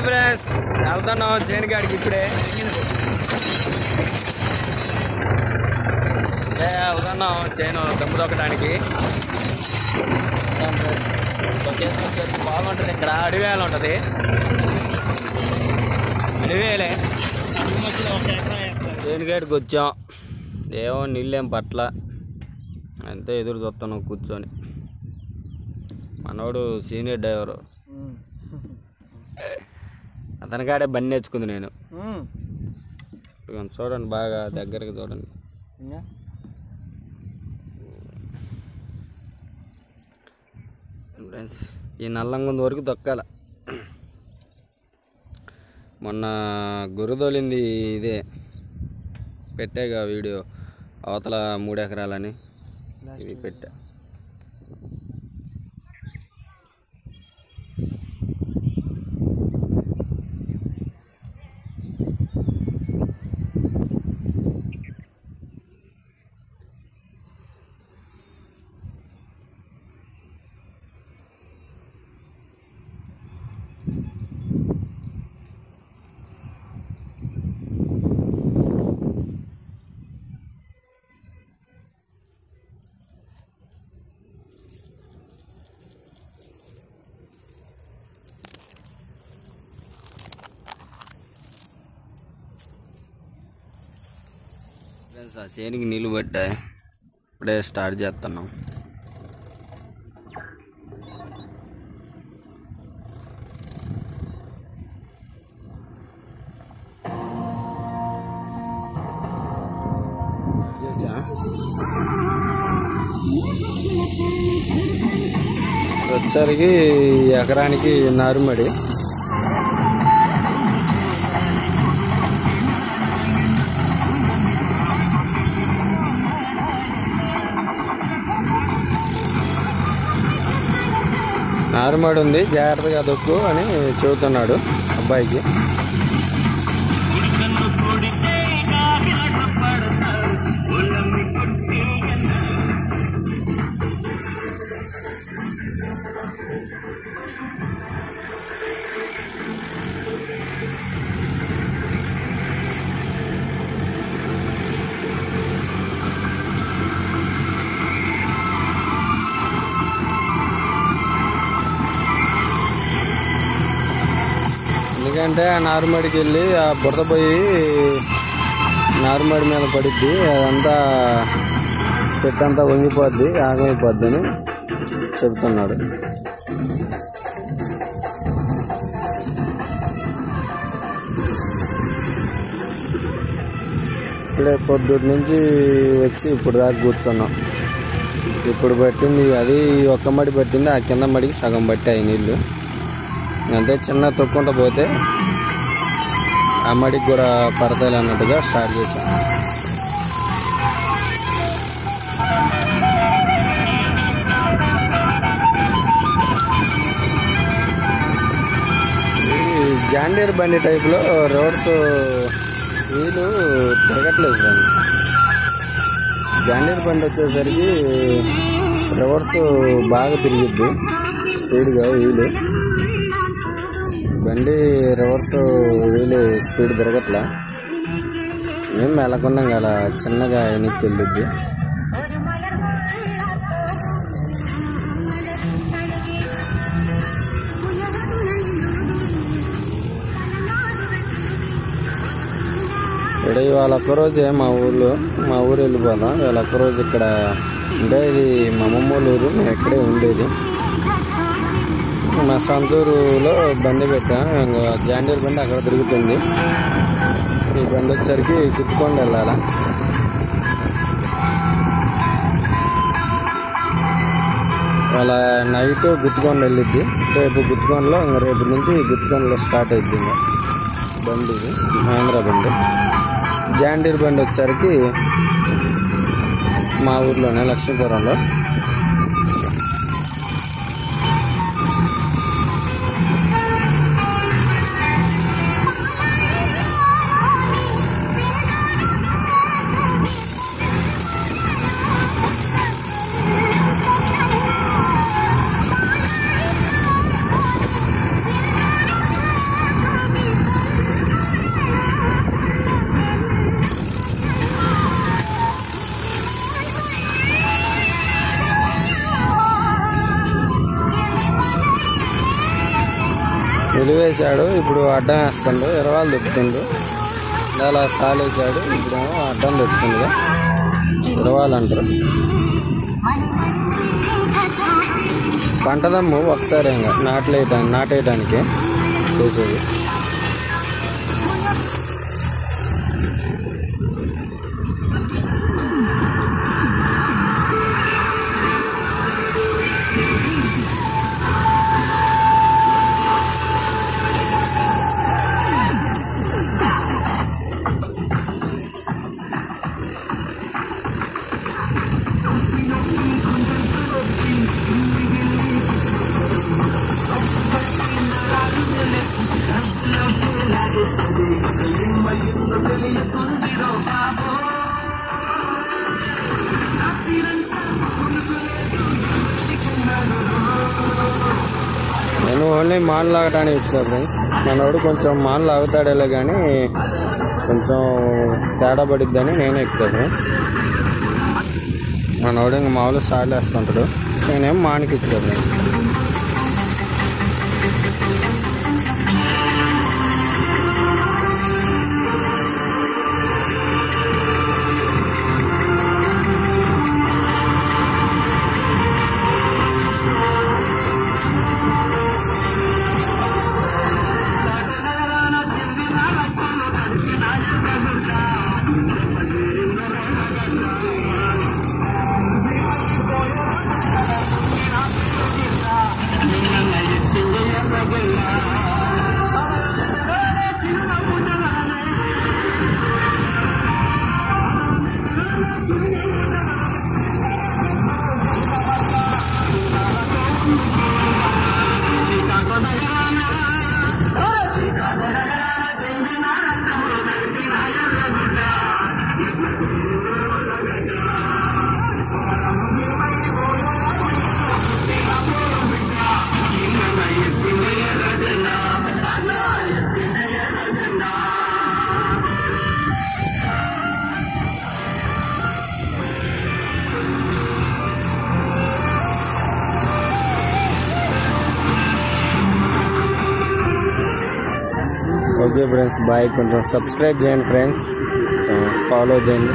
Friends వెళ్తున్నాం చేను కాడికి ఇప్పుడే వెళ్తున్నాం చేను దమ్ము దొక్కడానికి. లొకేషన్ బాగుంటుంది. ఇక్కడ అడివేలు ఉంటుంది. అడివేలే చేను కాడికి వచ్చాం. ఏమో నీళ్ళేం పట్ల అంతే ఎదురు చూస్తున్నాం కూర్చొని. మనోడు సీనియర్ డ్రైవరు, అతని కాడే బండి నేర్చుకుంది నేను. చూడండి బాగా దగ్గరగా చూడండి. ఫ్రెండ్స్ ఈ నల్లంగుంది వరకు దొక్కాల. మొన్న గుర్రదోలింది ఇదే పెట్టాగా వీడియో, అవతల 3 ఎకరాలని ఇది పెట్టా. ఫ్రెండ్స్ ఆ చేనికి నీళ్ళు పట్టాయి. ఇప్పుడే స్టార్ట్ చేస్తున్నాం. వచ్చరికి ఎకరానికి నారుమడి. నారుమడి ఉంది, జాగ్రత్తగా దొక్కు అని చెబుతున్నాడు అబ్బాయికి. ఎందుకంటే ఆ నారుమడికి వెళ్ళి ఆ బురద పోయి నారుమడి మీద పడిద్ది, అదంతా చెట్టు అంతా వంగిపోద్ది, ఆగమైపోద్ది అని చెబుతున్నాడు. ఇప్పుడే పొద్దుటి నుంచి వచ్చి ఇప్పుడు దాకా కూర్చున్నాం. ఇప్పుడు పట్టింది అది ఒక్క మడి పట్టింది, ఆ కింద మడికి సగం పట్టాయి నీళ్ళు. అంటే చిన్న తొక్కుంటూ పోతే ఆ మడికి కూడా పడతాయి అన్నట్టుగా స్టార్ట్ చేశాం. ఈ జాండీర్ బండి టైప్లో రోడ్స్ వీలు తిరగట్లేదు ఫ్రెండ్స్. జాండీర్ బండి వచ్చేసరికి రివర్స్ బాగా తిరిగిద్ది స్పీడ్గా. వీలు బండి రివర్స్ వీలు స్పీడ్ తిరగట్లా. ఏం మెలకున్నాం కదా, చిన్నగా వెనక్కి వెళ్ళిద్ది. ఇక్కడ ఇవాళ ఒక్కరోజే మా ఊరు వెళ్ళిపోదాం. ఇవాళ ఒక్కరోజు ఇక్కడ అంటే ఇది మా అమ్మమ్మ ఊరు, మేము ఇక్కడే ఉండేది. మా సొంతూరులో బండి పెట్టాం. జాండీర్ బండి అక్కడ తిరుగుతుంది. ఈ బండి వచ్చరికి గుత్తుకొండ వెళ్ళాలా. వాళ్ళ నైట్ గుత్తుకొండ వెళ్ళిద్ది. రేపు గుత్తుకొండలో రేపు నుంచి గుత్తుకొండలో స్టార్ట్ అవుతుంది బండి. ఇది మహేంద్ర బండి. జాండీర్ బండి వచ్చరికి మా ఊర్లోనే లక్ష్మీపురంలో. నిలివేశాడు, ఇప్పుడు అడ్డం వేస్తుండు, ఇరవాలు తిప్పుతుండు. అలా సాలేసాడు, ఇప్పుడేమో అడ్డం తిప్పుతుందిగా, ఇరవాలు అంటారు. పంటదమ్ము ఒకసారి ఇంకా నాటేయడానికి చేసేది. నేను ఓన్లీ మాన్ లాగటానికి ఇచ్చిన ఫ్రెండ్స్. మనోడు కొంచెం మాన్ లాగుతాడేలే కానీ కొంచెం తేడా పడిద్దని నేనే ఎక్కుతాను ఫ్రెండ్స్. మనోడు ఇంక మామూలు స్టార్ట్ వేస్తుంటాడు, నేనేం మానికి ఇచ్చాను ఫ్రెండ్స్. Okay friends, bye. కొంచెం సబ్స్క్రైబ్ చేయండి ఫ్రెండ్స్, ఫాలో చేయండి.